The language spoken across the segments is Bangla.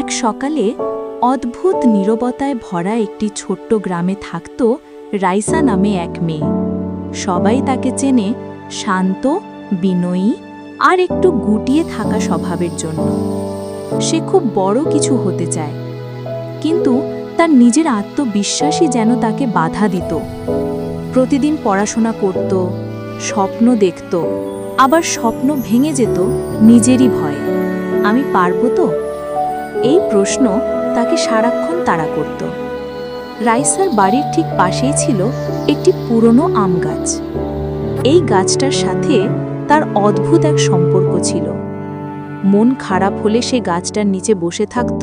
এক সকালে অদ্ভুত নীরবতায় ভরা একটি ছোট্ট গ্রামে থাকত রাইসা নামে এক মেয়ে। সবাই তাকে চেনে শান্ত, বিনয়ী আর একটু গুটিয়ে থাকা স্বভাবের জন্য। সে খুব বড় কিছু হতে চায়, কিন্তু তার নিজের আত্মবিশ্বাসই যেন তাকে বাধা দিত। প্রতিদিন পড়াশোনা করত, স্বপ্ন দেখত, আবার স্বপ্ন ভেঙে যেত নিজেরই ভয়ে। আমি পারব তো? এই প্রশ্ন তাকে সারাক্ষণ তাড়া করত। রাইসার বাড়ির ঠিক পাশেই ছিল একটি পুরনো আম গাছ। এই গাছটার সাথে তার অদ্ভুত এক সম্পর্ক ছিল। মন খারাপ হলে সে গাছটার নিচে বসে থাকত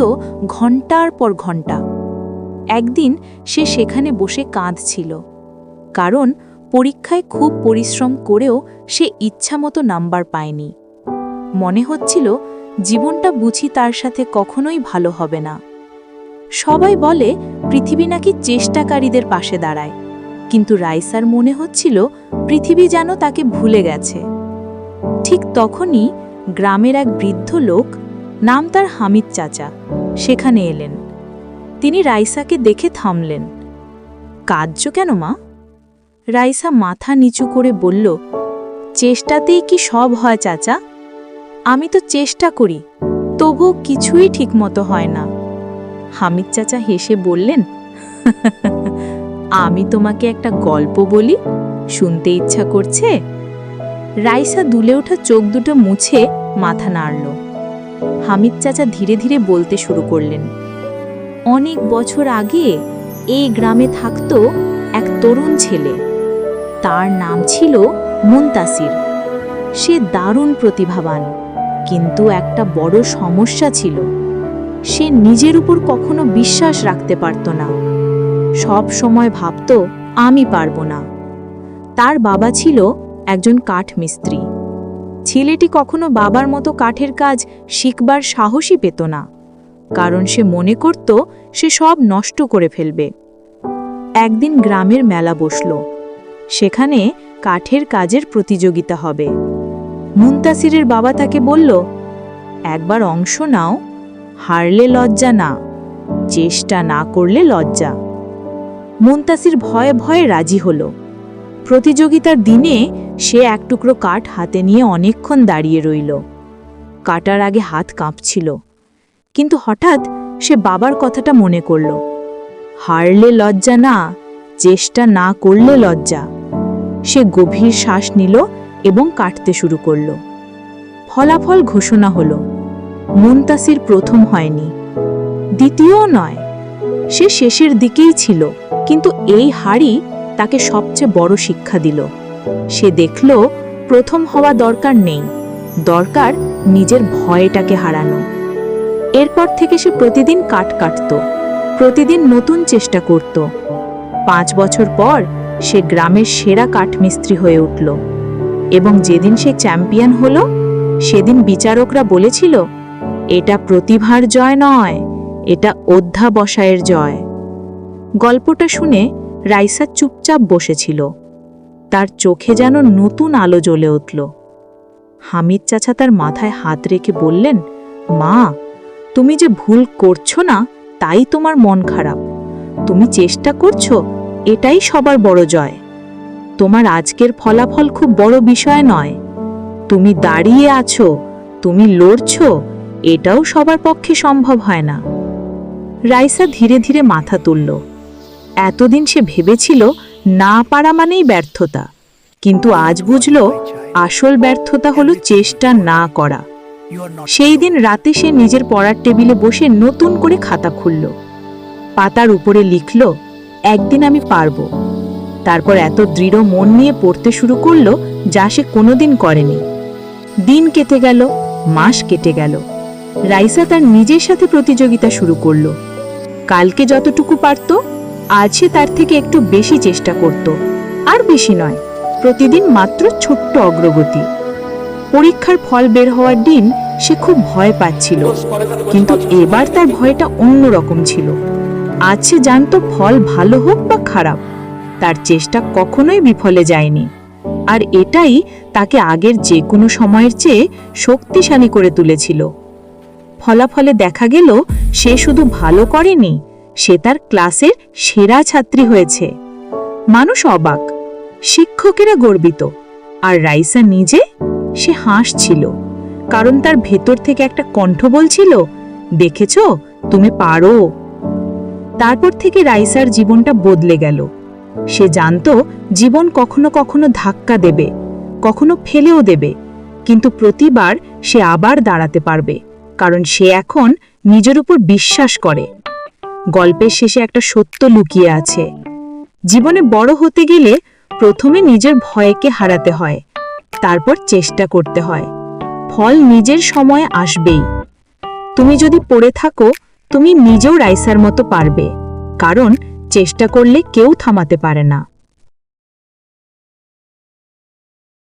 ঘন্টার পর ঘন্টা। একদিন সে সেখানে বসে কাঁদছিল, কারণ পরীক্ষায় খুব পরিশ্রম করেও সে ইচ্ছামতো নাম্বার পায়নি। মনে হচ্ছিল জীবনটা বুঝি তার সাথে কখনোই ভালো হবে না। সবাই বলে পৃথিবী নাকি চেষ্টাকারীদের পাশে দাঁড়ায়, কিন্তু রাইসার মনে হচ্ছিল পৃথিবী যেন তাকে ভুলে গেছে। ঠিক তখনই গ্রামের এক বৃদ্ধ লোক, নাম তার হামিদ চাচা, সেখানে এলেন। তিনি রাইসাকে দেখে থামলেন। কাঁদছো কেন মা? রাইসা মাথা নিচু করে বলল, চেষ্টাতেই কি সব হয় চাচা? আমি তো চেষ্টা করি, তবুও কিছুই ঠিকমতো হয় না। হামিদ চাচা হেসে বললেন, আমি তোমাকে একটা গল্প বলি, শুনতে ইচ্ছা করছে? রাইসা দুলে ওঠা চোখ দুটো মুছে মাথা নাড়ল। হামিদ চাচা ধীরে ধীরে বলতে শুরু করলেন, অনেক বছর আগে এই গ্রামে থাকত এক তরুণ ছেলে। তার নাম ছিল মুনতাসির। সে দারুণ প্রতিভাবান, কিন্তু একটা বড় সমস্যা ছিল। সে নিজের উপর কখনো বিশ্বাস রাখতে পারত না। সব সময় ভাবত, আমি পারব না। তার বাবা ছিল একজন কাঠ মিস্ত্রি। ছেলেটি কখনো বাবার মতো কাঠের কাজ শিখবার সাহসই পেত না, কারণ সে মনে করত সে সব নষ্ট করে ফেলবে। একদিন গ্রামের মেলা বসল। সেখানে কাঠের কাজের প্রতিযোগিতা হবে। মুনতাসিরের বাবা তাকে বলল, একবার অংশ নাও, হারলে লজ্জা না, চেষ্টা না করলে লজ্জা। মুনতাসির ভয়ে ভয়ে রাজি হল। প্রতিযোগিতার দিনে সে এক টুকরো কাঠ হাতে নিয়ে অনেকক্ষণ দাঁড়িয়ে রইল। কাটার আগে হাত কাঁপছিল, কিন্তু হঠাৎ সে বাবার কথাটা মনে করল, হারলে লজ্জা না, চেষ্টা না করলে লজ্জা। সে গভীর শ্বাস নিল এবং কাটতে শুরু করল। ফলাফল ঘোষণা হলো। মুনতাসির প্রথম হয়নি, দ্বিতীয় নয়, সে শেষের দিকেই ছিল। কিন্তু এই হারই তাকে সবচেয়ে বড় শিক্ষা দিল। সে দেখল প্রথম হওয়া দরকার নেই, দরকার নিজের ভয়টাকে হারানো। এরপর থেকে সে প্রতিদিন কাঠ কাটত, প্রতিদিন নতুন চেষ্টা করত। 5 বছর পর সে গ্রামের সেরা কাঠমিস্ত্রি হয়ে উঠল। এবং যেদিন সে চ্যাম্পিয়ন হলো, সেদিন বিচারকরা বলেছিল, এটা প্রতিভার জয় নয়, এটা অধ্যাবসায়ের জয়। গল্পটা শুনে রাইসা চুপচাপ বসেছিল। তার চোখে যেন নতুন আলো জ্বলে উঠল। হামিদ চাচা তার মাথায় হাত রেখে বললেন, মা, তুমি যে ভুল করছো না তাই তোমার মন খারাপ। তুমি চেষ্টা করছো, এটাই সবার বড় জয়। তোমার আজকের ফলাফল খুব বড় বিষয় নয়। তুমি দাঁড়িয়ে আছো, তুমি লড়ছো, এটাও সবার পক্ষে সম্ভব হয় না। রাইসা ধীরে ধীরে মাথা তুলল। এতদিন সে ভেবেছিল না পারা মানেই ব্যর্থতা, কিন্তু আজ বুঝল আসল ব্যর্থতা হলো চেষ্টা না করা। সেই দিন রাতে সে নিজের পড়ার টেবিলে বসে নতুন করে খাতা খুলল। পাতার উপরে লিখল, একদিন আমি পারব। তারপর এত দৃঢ় মন নিয়ে পড়তে শুরু করলো যা সে কোনোদিন করেনি। দিন কেটে গেল, মাস কেটে গেল। রাইসা তার নিজের সাথে প্রতিযোগিতা শুরু করলো। কালকে যতটুকু পারত, আজ সে তার থেকে একটু বেশি চেষ্টা করত। আর বেশি নয়, প্রতিদিন মাত্র ছোট্ট অগ্রগতি। পরীক্ষার ফল বের হওয়ার দিন সে খুব ভয় পাচ্ছিল, কিন্তু এবার তার ভয়টা অন্যরকম ছিল। আজ সে জানত ফল ভালো হোক বা খারাপ, তার চেষ্টা কখনোই বিফলে যায়নি। আর এটাই তাকে আগের যে কোনো সময়ের চেয়ে শক্তিশালী করে তুলেছিল। ফলাফলে দেখা গেল সে শুধু ভালো করেনি, সে তার ক্লাসের সেরা ছাত্রী হয়েছে। মানুষ অবাক, শিক্ষকেরা গর্বিত, আর রাইসা নিজে সে হাসছিল, কারণ তার ভেতর থেকে একটা কণ্ঠ বলছিল, দেখেছো, তুমি পারো। তারপর থেকে রাইসার জীবনটা বদলে গেল। সে জানতো জীবন কখনো কখনো ধাক্কা দেবে, কখনো ফেলেও দেবে, কিন্তু প্রতিবার সে আবার দাঁড়াতে পারবে, কারণ সে এখন নিজের উপর বিশ্বাস করে। গল্পের শেষে একটা সত্য লুকিয়ে আছে। জীবনে বড় হতে গেলে প্রথমে নিজের ভয়কে হারাতে হয়, তারপর চেষ্টা করতে হয়। ফল নিজের সময় আসবেই। তুমি যদি পড়ে থাকো, তুমি নিজেও রাইসার মতো পারবে, কারণ চেষ্টা করলে কেউ থামাতে পারে না।